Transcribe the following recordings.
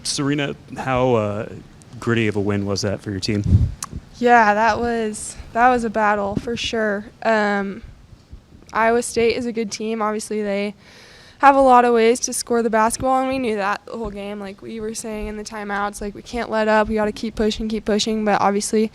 Serena, how gritty of a win was that for your team? Yeah, that was a battle for sure. Iowa State is a good team. Obviously, they have a lot of ways to score the basketball, and we knew that the whole game. Like we were saying in the timeouts, like we can't let up. We got to keep pushing. But obviously,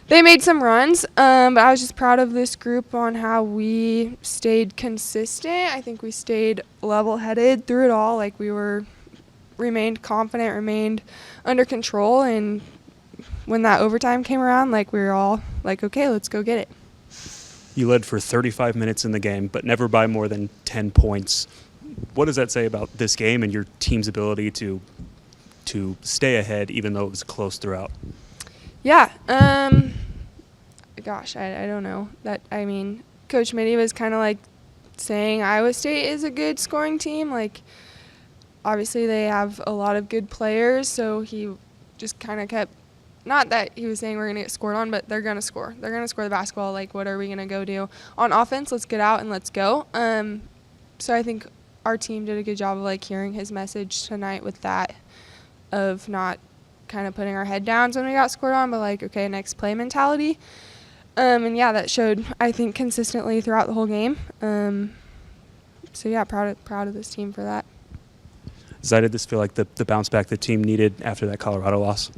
they made some runs. But I was just proud of this group on how we stayed consistent. I think we stayed level-headed through it all. Like remained confident, remained under control, and when that overtime came around, like we were all like, okay, let's go get it. You led for 35 minutes in the game, but never by more than 10 points. What does that say about this game and your team's ability to stay ahead even though it was close throughout? Yeah. Gosh, I don't know. Coach Mitty was kind of like saying Iowa State is a good scoring team. Like, obviously they have a lot of good players, so he just kind of kept, not that he was saying we're going to get scored on, but they're going to score. They're going to score the basketball. Like, what are we going to go do? On offense, let's get out and let's go. So I think our team did a good job of, like, hearing his message tonight with that, of not kind of putting our head down when we got scored on, but, like, okay, next play mentality. And, yeah, that showed, I think, consistently throughout the whole game. So, yeah, proud of this team for that. Zai, did this feel like the bounce back the team needed after that Colorado loss?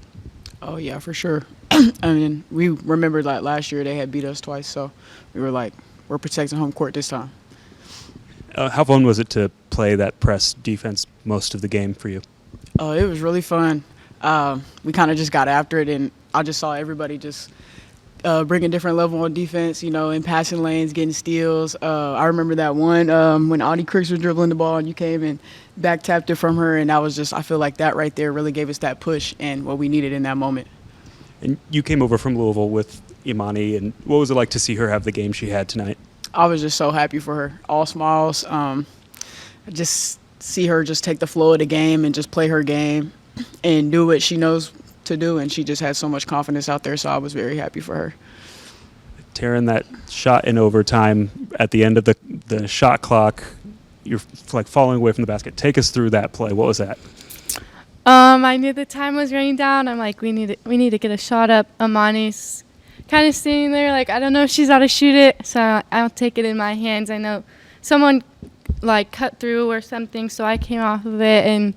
Oh, yeah, for sure. I mean, we remembered that last year they had beat us twice, so we were like, we're protecting home court this time. How fun was it to play that press defense most of the game for you? Oh, it was really fun. We kind of just got after it, and I just saw everybody just bring a different level on defense, in passing lanes, getting steals. I remember that one when Audie Cricks was dribbling the ball and you came and back tapped it from her, and I feel like that right there really gave us that push and what we needed in that moment. And you came over from Louisville with Imani, and what was it like to see her have the game she had tonight? I was just so happy for her. All smiles. Just see her just take the flow of the game and just play her game and do what she knows to do, and she just had so much confidence out there, so I was very happy for her. Taryn, that shot in overtime at the end of the shot clock, you're like falling away from the basket. Take us through that play. What was that? I knew the time was running down. I'm like, we need to get a shot up. Amani's kind of standing there like, I don't know if she's out to shoot it, so I'll take it in my hands. I know someone like cut through or something, so I came off of it, and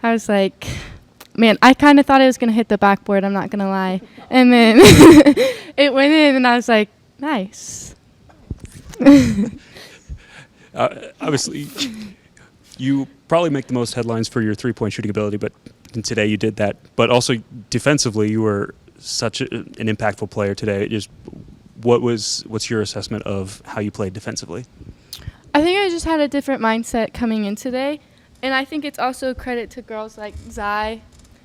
I was like, man, I kind of thought it was going to hit the backboard, I'm not going to lie. And then it went in, and I was like, nice. Obviously, you probably make the most headlines for your three-point shooting ability, but today you did that. But also defensively, you were such an impactful player today. What's your assessment of how you played defensively? I think I just had a different mindset coming in today, and I think it's also a credit to girls like Zai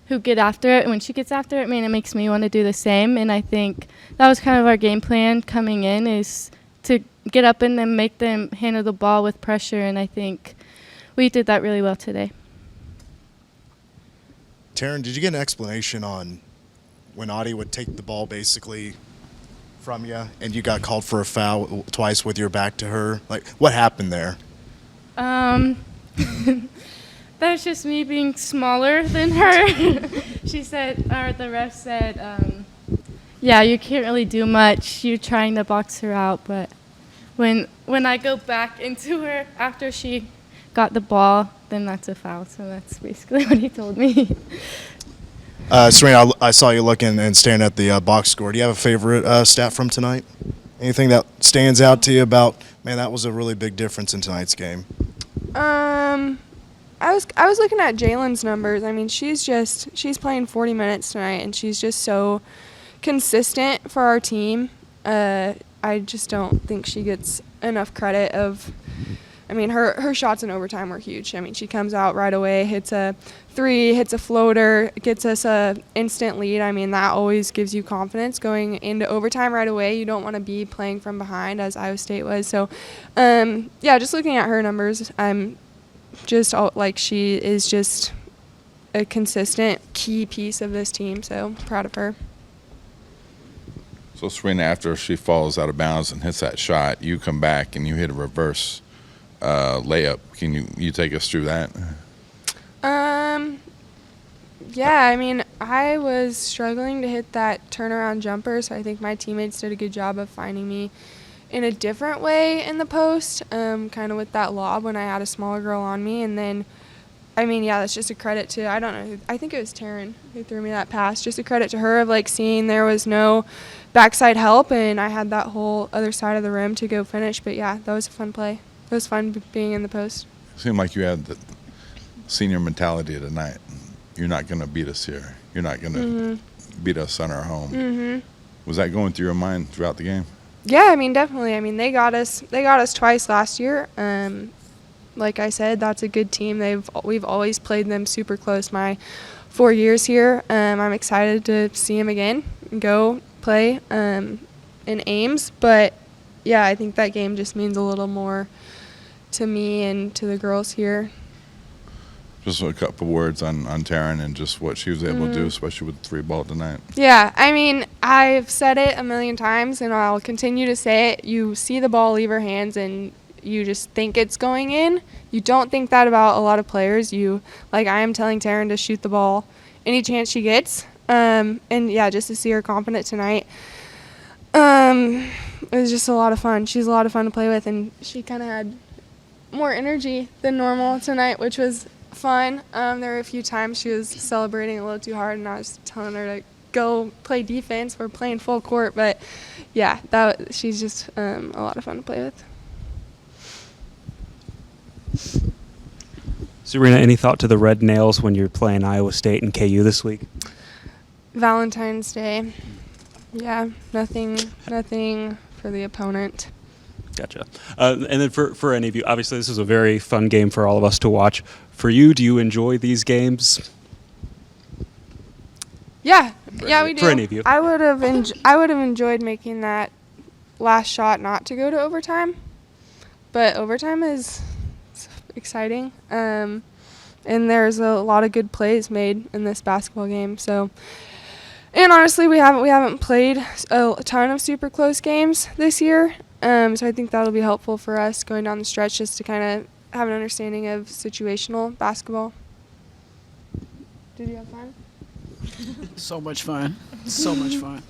who get after it. When she gets after it, man, it makes me want to do the same, and I think that was kind of our game plan coming in, is to get up in them, make them handle the ball with pressure, and I think we did that really well today. Taryn, did you get an explanation on when Audie would take the ball basically from you and you got called for a foul twice with your back to her? Like, what happened there? That's just me being smaller than her. She said, or the ref said, yeah, you can't really do much. You're trying to box her out, but when I go back into her after she got the ball, then that's a foul. So that's basically what he told me. Serena, I saw you looking and staring at the box score. Do you have a favorite stat from tonight? Anything that stands out to you about, man, that was a really big difference in tonight's game? I was looking at Jalen's numbers. I mean, she's playing 40 minutes tonight, and she's just so consistent for our team. I just don't think she gets enough credit of. I mean, her shots in overtime were huge. I mean, she comes out right away, hits a three, hits a floater, gets us a instant lead. I mean, that always gives you confidence going into overtime right away. You don't want to be playing from behind, as Iowa State was. So, yeah, just looking at her numbers, I'm just like, she is just a consistent key piece of this team. So proud of her. So Serena, after she falls out of bounds and hits that shot, you come back and you hit a reverse layup. Can you take us through that? Yeah, I mean, I was struggling to hit that turnaround jumper, so I think my teammates did a good job of finding me in a different way in the post, kind of with that lob when I had a smaller girl on me. And then, I mean, yeah, that's just a credit to, I don't know, I think it was Taryn who threw me that pass. Just a credit to her of, like, seeing there was no backside help, and I had that whole other side of the rim to go finish. But, yeah, that was a fun play. It was fun being in the post. It seemed like you had the senior mentality tonight. You're not going to beat us here. You're not going to beat us on our home. Was that going through your mind throughout the game? Yeah, I mean, definitely. I mean, they got us twice last year. Like I said, that's a good team. We've always played them super close my 4 years here. I'm excited to see them again and go play in Ames. But, yeah, I think that game just means a little more to me and to the girls here. Just a couple words on Taryn and just what she was able to do, especially with the 3-ball tonight. Yeah, I mean, I've said it a million times, and I'll continue to say it. You see the ball leave her hands, and you just think it's going in. You don't think that about a lot of players. I am telling Taryn to shoot the ball any chance she gets. And, yeah, just to see her confident tonight, it was just a lot of fun. She's a lot of fun to play with, and she kind of had more energy than normal tonight, which was fun. There were a few times she was celebrating a little too hard, and I was telling her to go play defense. We're playing full court, but yeah, she's just a lot of fun to play with. Serena, any thought to the red nails when you're playing Iowa State and KU this week? Valentine's Day. Yeah, nothing for the opponent. Gotcha. And then for any of you, obviously this is a very fun game for all of us to watch. For you, do you enjoy these games? Yeah, we do. For any of you. I would have enjoyed making that last shot not to go to overtime, but overtime is exciting. And there's a lot of good plays made in this basketball game. So, and honestly, we haven't played a ton of super close games this year. So I think that'll be helpful for us going down the stretch, just to kind of have an understanding of situational basketball. Did you have fun? So much fun. So much fun.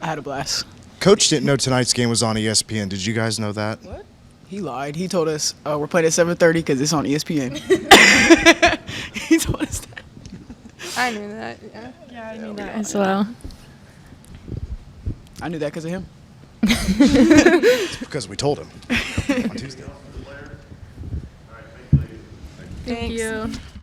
I had a blast. Coach didn't know tonight's game was on ESPN. Did you guys know that? What? He lied. He told us we're playing at 7:30 because it's on ESPN. He told us that. I knew that. Yeah, I knew that as well. I knew that because of him. Because we told him on Tuesday. Thank you.